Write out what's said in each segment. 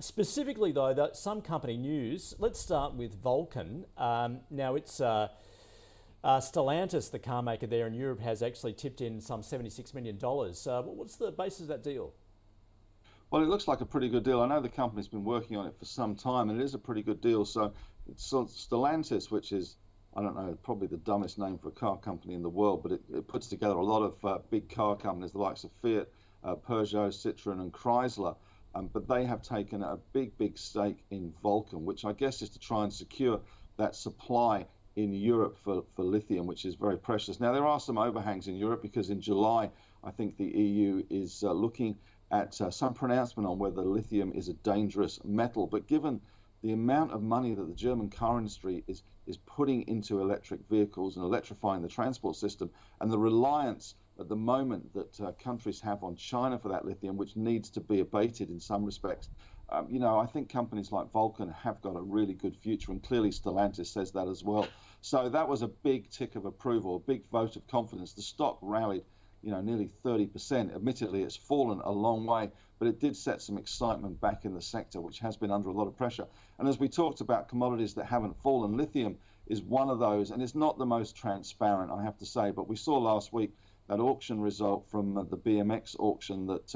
Specifically, though, that some company news. Let's start with Vulcan. Now, it's Stellantis, the car maker there in Europe, has actually tipped in some $76 million. What's the basis of that deal? Well, it looks like a pretty good deal. I know the company's been working on it for some time, and it is a pretty good deal. So it's Stellantis, which is, I don't know, probably the dumbest name for a car company in the world, but it puts together a lot of big car companies, the likes of Fiat, Peugeot, Citroën, and Chrysler. But they have taken a big stake in Vulcan, which I guess is to try and secure that supply in Europe for lithium, which is very precious. Now, there are some overhangs in Europe because in July, I think the EU is looking at some pronouncement on whether lithium is a dangerous metal. But given the amount of money that the German car industry is putting into electric vehicles and electrifying the transport system, and the reliance at the moment that countries have on China for that lithium, which needs to be abated in some respects, I think companies like Vulcan have got a really good future, and clearly Stellantis says that as well. So that was a big tick of approval, a big vote of confidence. The stock rallied, nearly 30%. Admittedly, it's fallen a long way, but it did set some excitement back in the sector, which has been under a lot of pressure. And as we talked about commodities that haven't fallen, lithium is one of those, and it's not the most transparent, I have to say, but we saw last week that auction result from the BMX auction that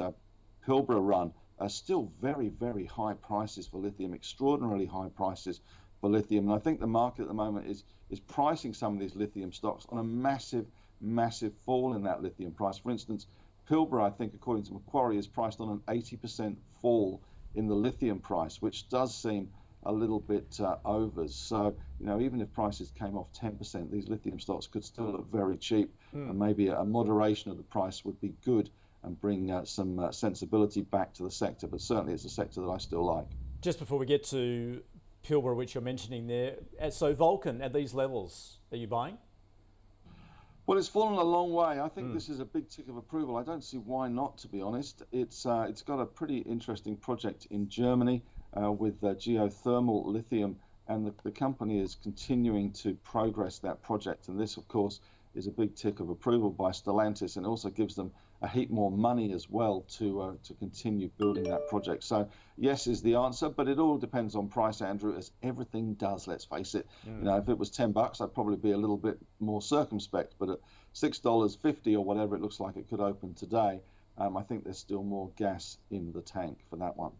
Pilbara run are still very high prices for lithium, extraordinarily high prices for lithium. And I think the market at the moment is pricing some of these lithium stocks on a massive fall in that lithium price. For instance, Pilbara, I think, according to Macquarie, is priced on an 80% fall in the lithium price, which does seem a little bit over. So, even if prices came off 10%, these lithium stocks could still look very cheap, and maybe a moderation of the price would be good and bring some sensibility back to the sector. But certainly it's a sector that I still like. Just before we get to Pilbara, which you're mentioning there, so Vulcan at these levels, are you buying? Well, it's fallen a long way. I think this is a big tick of approval. I don't see why not, to be honest. It's got a pretty interesting project in Germany with geothermal lithium, and the company is continuing to progress that project. And this, of course, is a big tick of approval by Stellantis, and also gives them a heap more money as well to continue building that project. So yes is the answer, but it all depends on price, Andrew, as everything does, let's face it. If it was $10, I'd probably be a little bit more circumspect, but at $6.50 or whatever it looks like it could open today, I think there's still more gas in the tank for that one.